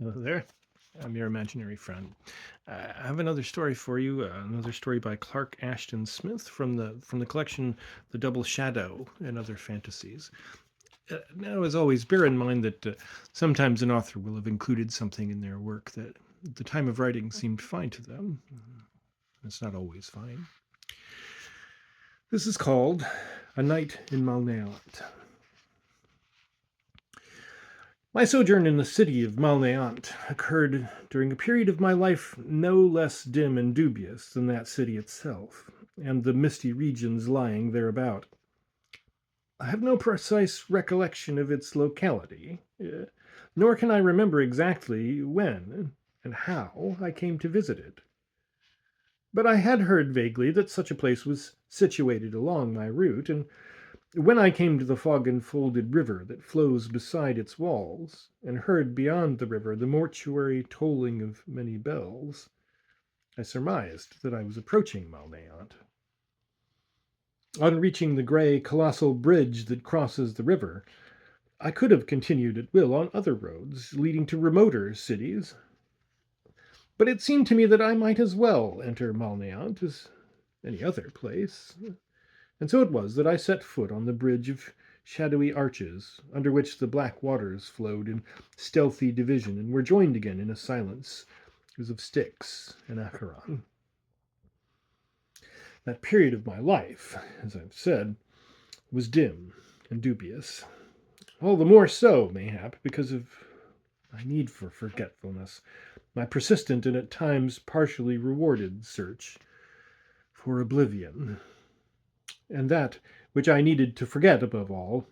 Hello there. I'm your imaginary friend. I have another story for you. Another story by Clark Ashton Smith from the collection "The Double Shadow and Other Fantasies." Now, as always, bear in mind that sometimes an author will have included something in their work that at the time of writing seemed fine to them. It's not always fine. This is called "A Night in Malnéant." My sojourn in the city of Malnéant occurred during a period of my life no less dim and dubious than that city itself, and the misty regions lying thereabout. I have no precise recollection of its locality, nor can I remember exactly when and how I came to visit it. But I had heard vaguely that such a place was situated along my route, and when I came to the fog-enfolded river that flows beside its walls, and heard beyond the river the mortuary tolling of many bells, I surmised that I was approaching Malnéant. On reaching the gray, colossal bridge that crosses the river, I could have continued at will on other roads leading to remoter cities, but it seemed to me that I might as well enter Malnéant as any other place. And so it was that I set foot on the bridge of shadowy arches, under which the black waters flowed in stealthy division and were joined again in a silence as of Styx and Acheron. That period of my life, as I've said, was dim and dubious. All the more so, mayhap, because of my need for forgetfulness, my persistent and at times partially rewarded search for oblivion. And that which I needed to forget above all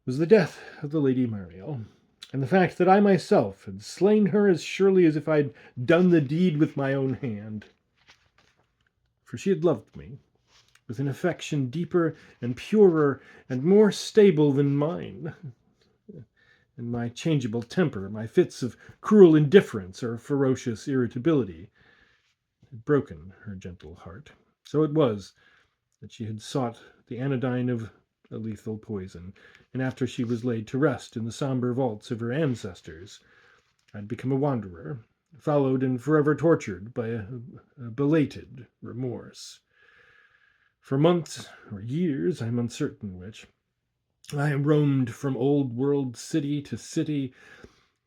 was the death of the Lady Muriel, and the fact that I myself had slain her as surely as if I'd done the deed with my own hand. For she had loved me with an affection deeper and purer and more stable than mine. And my changeable temper, my fits of cruel indifference or ferocious irritability, had broken her gentle heart. So it was that she had sought the anodyne of a lethal poison, and after she was laid to rest in the somber vaults of her ancestors, I'd become a wanderer, followed and forever tortured by a belated remorse. For months or years, I'm uncertain which, I roamed from old world city to city,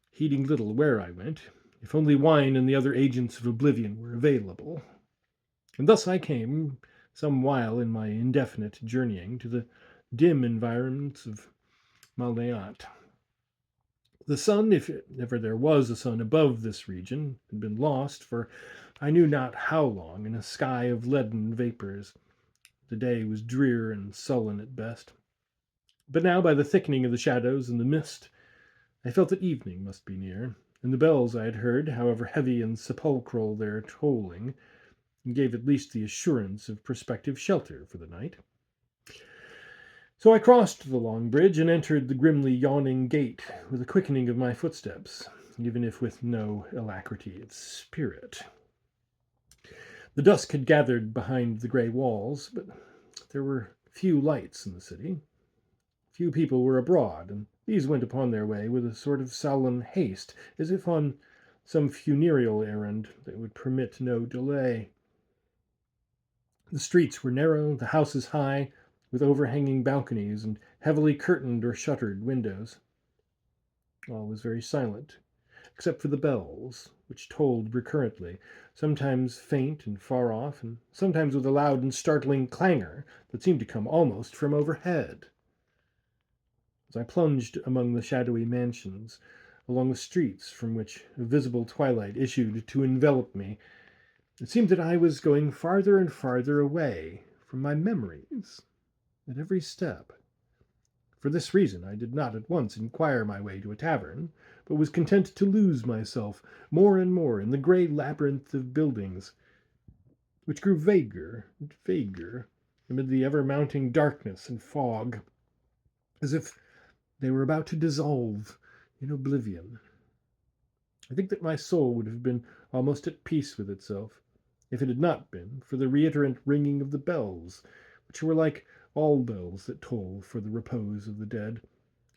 heeding little where I went, if only wine and the other agents of oblivion were available. And thus I came, some while in my indefinite journeying, to the dim environments of Malnéant. The sun, if ever there was a sun above this region, had been lost for I knew not how long in a sky of leaden vapors. The day was drear and sullen at best. But now, by the thickening of the shadows and the mist, I felt that evening must be near, and the bells I had heard, however heavy and sepulchral their tolling, gave at least the assurance of prospective shelter for the night. So I crossed the long bridge and entered the grimly yawning gate with a quickening of my footsteps, even if with no alacrity of spirit. The dusk had gathered behind the gray walls, but there were few lights in the city. Few people were abroad, and these went upon their way with a sort of sullen haste, as if on some funereal errand that would permit no delay. The streets were narrow, the houses high, with overhanging balconies and heavily curtained or shuttered windows. All was very silent, except for the bells, which tolled recurrently, sometimes faint and far off, and sometimes with a loud and startling clangor that seemed to come almost from overhead. As I plunged among the shadowy mansions, along the streets from which a visible twilight issued to envelop me, it seemed that I was going farther and farther away from my memories at every step. For this reason I did not at once inquire my way to a tavern, but was content to lose myself more and more in the grey labyrinth of buildings, which grew vaguer and vaguer amid the ever-mounting darkness and fog, as if they were about to dissolve in oblivion. I think that my soul would have been almost at peace with itself, if it had not been for the reiterant ringing of the bells, which were like all bells that toll for the repose of the dead,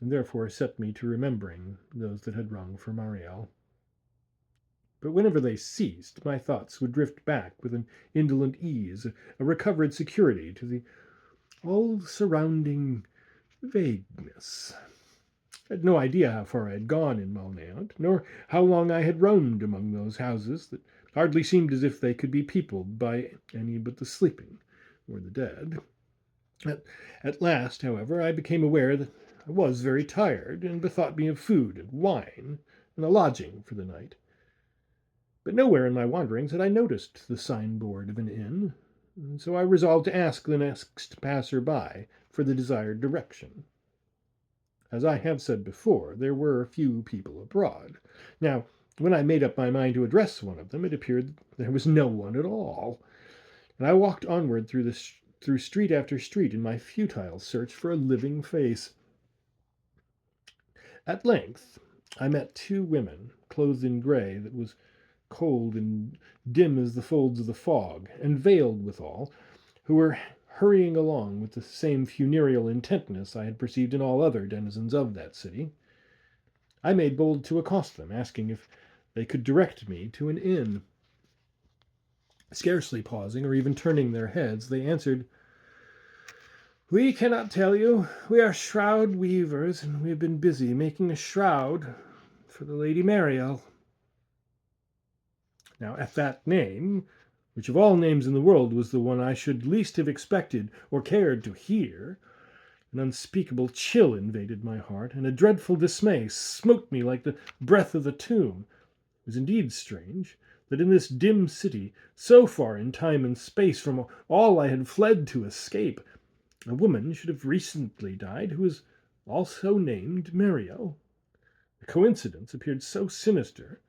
and therefore set me to remembering those that had rung for Mariel. But whenever they ceased, my thoughts would drift back with an indolent ease, a recovered security, to the all surrounding vagueness. I had no idea how far I had gone in Malnéant, nor how long I had roamed among those houses that hardly seemed as if they could be peopled by any but the sleeping or the dead. At last, however, I became aware that I was very tired, and bethought me of food and wine, and a lodging for the night. But nowhere in my wanderings had I noticed the signboard of an inn, and so I resolved to ask the next passer-by for the desired direction. As I have said before, there were few people abroad. Now, when I made up my mind to address one of them, it appeared that there was no one at all, and I walked onward through street after street in my futile search for a living face. At length I met two women, clothed in grey that was cold and dim as the folds of the fog, and veiled withal, who were hurrying along with the same funereal intentness I had perceived in all other denizens of that city. I made bold to accost them, asking if they could direct me to an inn. Scarcely pausing or even turning their heads, they answered, "We cannot tell you. We are shroud weavers, and we have been busy making a shroud for the Lady Mariel." Now, at that name, which of all names in the world was the one I should least have expected or cared to hear, an unspeakable chill invaded my heart, and a dreadful dismay smote me like the breath of the tomb. It was indeed strange that in this dim city, so far in time and space from all I had fled to escape, a woman should have recently died who was also named Mariel. The coincidence appeared so sinister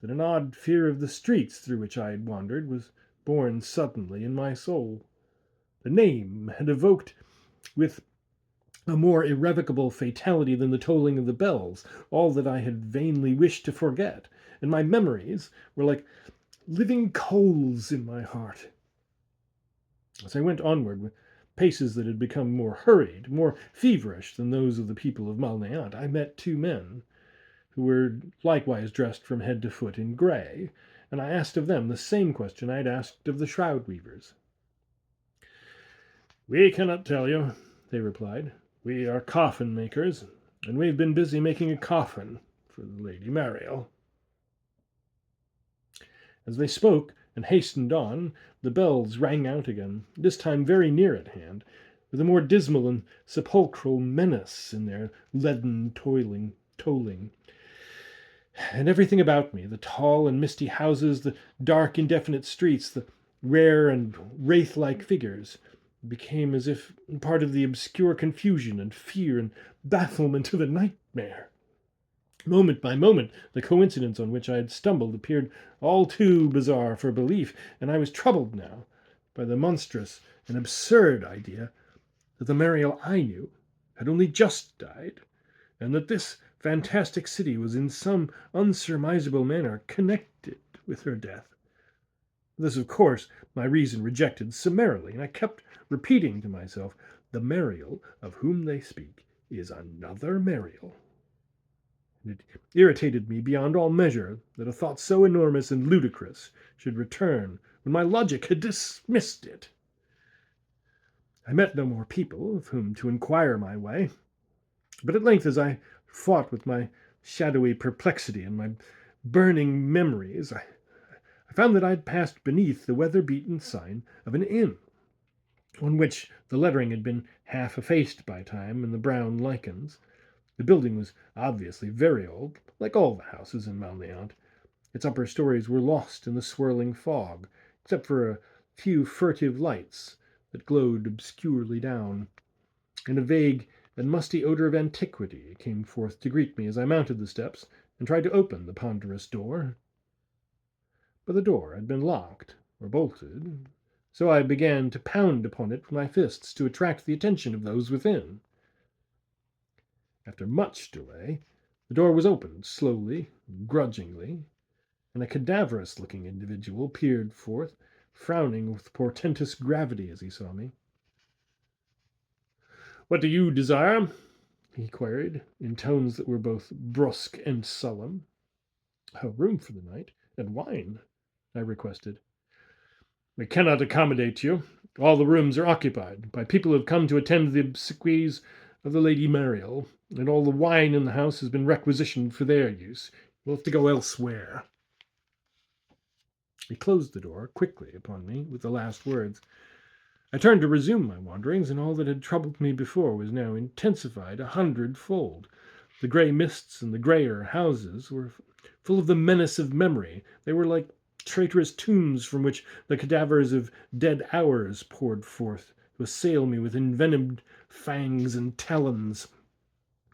that an odd fear of the streets through which I had wandered was born suddenly in my soul. The name had evoked with a more irrevocable fatality than the tolling of the bells all that I had vainly wished to forget, and my memories were like living coals in my heart. As I went onward with paces that had become more hurried, more feverish than those of the people of Malnéant, I met two men who were likewise dressed from head to foot in grey, and I asked of them the same question I had asked of the shroud weavers. "We cannot tell you," they replied. "We are coffin makers, and we have been busy making a coffin for the Lady Mariel." As they spoke and hastened on, the bells rang out again, this time very near at hand, with a more dismal and sepulchral menace in their leaden tolling. And everything about me, the tall and misty houses, the dark indefinite streets, the rare and wraith-like figures, became as if part of the obscure confusion and fear and bafflement of a nightmare. Moment by moment, the coincidence on which I had stumbled appeared all too bizarre for belief, and I was troubled now by the monstrous and absurd idea that the Mariel I knew had only just died, and that this fantastic city was in some unsurmisable manner connected with her death. This, of course, my reason rejected summarily, and I kept repeating to myself, "The Mariel of whom they speak is another Mariel." And it irritated me beyond all measure that a thought so enormous and ludicrous should return when my logic had dismissed it. I met no more people of whom to inquire my way, but at length, as I fought with my shadowy perplexity and my burning memories, I found that I had passed beneath the weather-beaten sign of an inn, on which the lettering had been half effaced by time and the brown lichens. The building was obviously very old, like all the houses in Malnéant. Its upper stories were lost in the swirling fog, except for a few furtive lights that glowed obscurely down, and a vague and musty odor of antiquity came forth to greet me as I mounted the steps and tried to open the ponderous door. But the door had been locked or bolted, so I began to pound upon it with my fists to attract the attention of those within. After much delay, the door was opened slowly, grudgingly, and a cadaverous-looking individual peered forth, frowning with portentous gravity as he saw me. "What do you desire?" he queried, in tones that were both brusque and solemn. A room for the night, and wine, I requested. We cannot accommodate you. All the rooms are occupied by people who have come to attend the obsequies of the Lady Mariel, and all the wine in the house has been requisitioned for their use. You'll have to go elsewhere. He closed the door quickly upon me with the last words. I turned to resume my wanderings, and all that had troubled me before was now intensified 100-fold. The grey mists and the greyer houses were full of the menace of memory. They were like traitorous tombs from which the cadavers of dead hours poured forth to assail me with envenomed fangs and talons.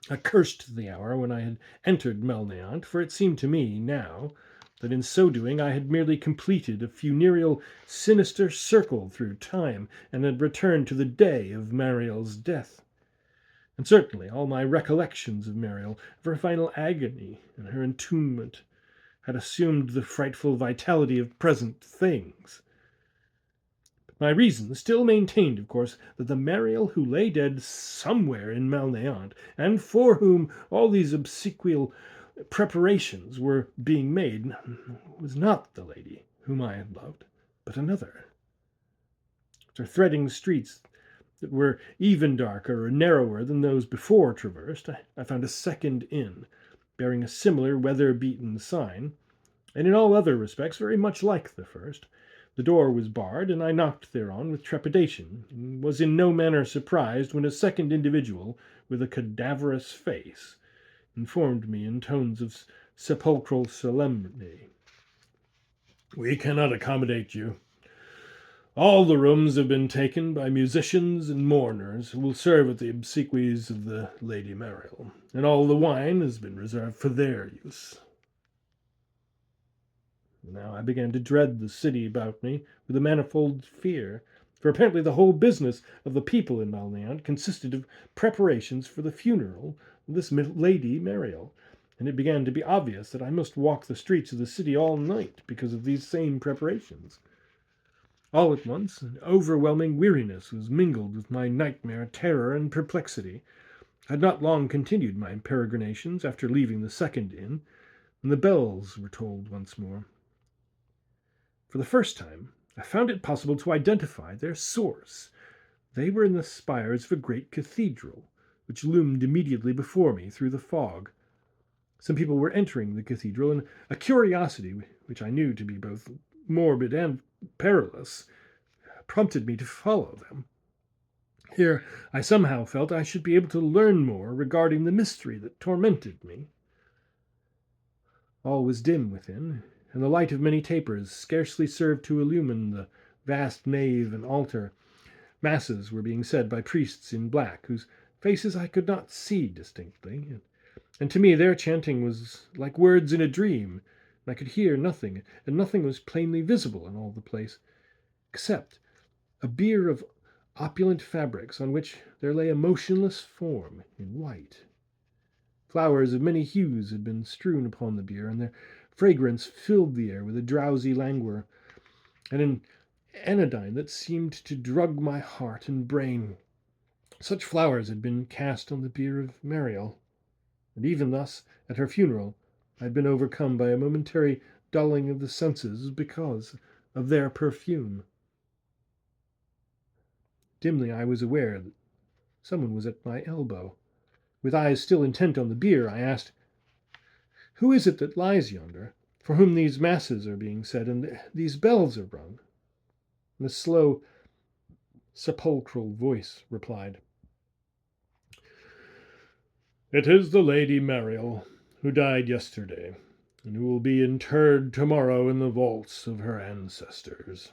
I cursed the hour when I had entered Malnéant, for it seemed to me now that in so doing I had merely completed a funereal, sinister circle through time, and had returned to the day of Mariel's death. And certainly all my recollections of Mariel, of her final agony and her entombment, had assumed the frightful vitality of present things. My reason still maintained, of course, that the Mariel who lay dead somewhere in Malnéant, and for whom all these obsequial preparations were being made, was not the lady whom I had loved, but another. After threading streets that were even darker or narrower than those before traversed, I found a second inn, bearing a similar weather-beaten sign, and in all other respects very much like the first. The door was barred, and I knocked thereon with trepidation, and was in no manner surprised when a second individual, with a cadaverous face, informed me in tones of sepulchral solemnity. We cannot accommodate you. All the rooms have been taken by musicians and mourners who will serve at the obsequies of the Lady Mariel, and all the wine has been reserved for their use. Now I began to dread the city about me with a manifold fear, for apparently the whole business of the people in Malnéant consisted of preparations for the funeral of this Lady Mariel, and it began to be obvious that I must walk the streets of the city all night because of these same preparations. All at once, an overwhelming weariness was mingled with my nightmare terror and perplexity. I had not long continued my peregrinations after leaving the second inn, when the bells were tolled once more. For the first time, I found it possible to identify their source. They were in the spires of a great cathedral, which loomed immediately before me through the fog. Some people were entering the cathedral, and a curiosity, which I knew to be both morbid and perilous, prompted me to follow them. Here I somehow felt I should be able to learn more regarding the mystery that tormented me. All was dim within, and the light of many tapers scarcely served to illumine the vast nave and altar. Masses were being said by priests in black, whose faces I could not see distinctly, and to me their chanting was like words in a dream. I could hear nothing, and nothing was plainly visible in all the place, except a bier of opulent fabrics on which there lay a motionless form in white. Flowers of many hues had been strewn upon the bier, and their fragrance filled the air with a drowsy languor, and an anodyne that seemed to drug my heart and brain. Such flowers had been cast on the bier of Mariel, and even thus, at her funeral, I had been overcome by a momentary dulling of the senses because of their perfume. Dimly I was aware that someone was at my elbow. With eyes still intent on the bier, I asked, "Who is it that lies yonder, for whom these masses are being said, and these bells are rung?" And a slow, sepulchral voice replied, "It is the Lady Mariel, who died yesterday, and who will be interred tomorrow in the vaults of her ancestors.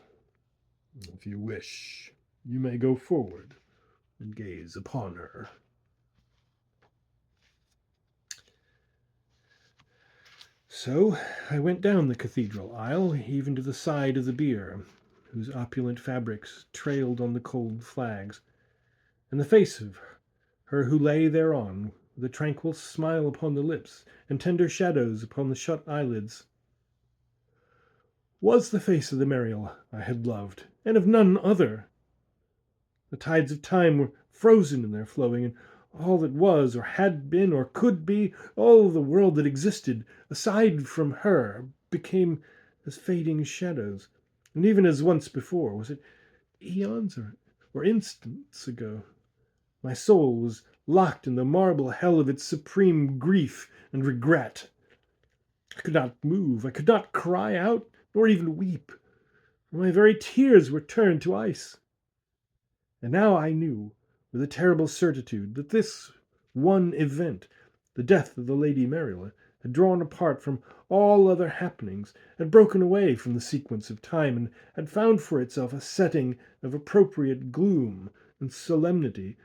If you wish, you may go forward and gaze upon her." So I went down the cathedral aisle, even to the side of the bier, whose opulent fabrics trailed on the cold flags, and the face of her who lay thereon, with a tranquil smile upon the lips, and tender shadows upon the shut eyelids, was the face of the Mariel I had loved, and of none other. The tides of time were frozen in their flowing, and all that was, or had been, or could be, all the world that existed, aside from her, became as fading shadows. And even as once before, was it eons or instants ago, my soul was locked in the marble hell of its supreme grief and regret. I could not move, I could not cry out, nor even weep, for my very tears were turned to ice. And now I knew, with a terrible certitude, that this one event, the death of the Lady Marilla, had drawn apart from all other happenings, had broken away from the sequence of time, and had found for itself a setting of appropriate gloom and solemnity,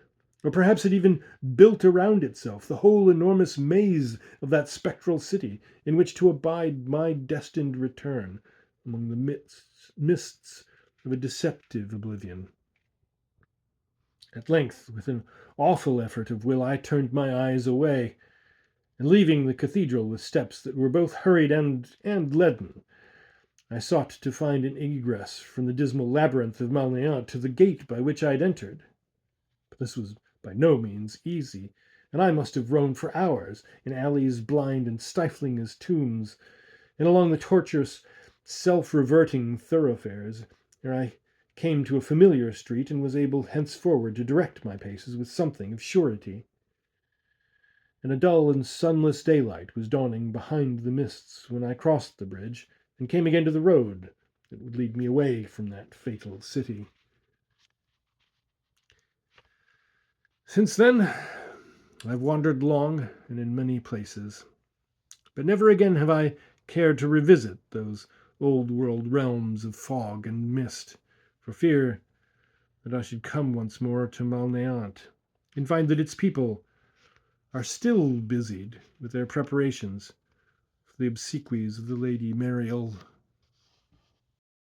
or perhaps had even built around itself the whole enormous maze of that spectral city in which to abide my destined return among the mists of a deceptive oblivion. At length, with an awful effort of will, I turned my eyes away, and leaving the cathedral with steps that were both hurried and leaden, I sought to find an egress from the dismal labyrinth of Malnéant to the gate by which I had entered. But this was by no means easy, and I must have roamed for hours in alleys blind and stifling as tombs, and along the tortuous, self-reverting thoroughfares, ere I came to a familiar street and was able henceforward to direct my paces with something of surety. And a dull and sunless daylight was dawning behind the mists when I crossed the bridge and came again to the road that would lead me away from that fatal city. Since then, I've wandered long and in many places, but never again have I cared to revisit those old-world realms of fog and mist, for fear that I should come once more to Malnéant and find that its people are still busied with their preparations for the obsequies of the Lady Mariel.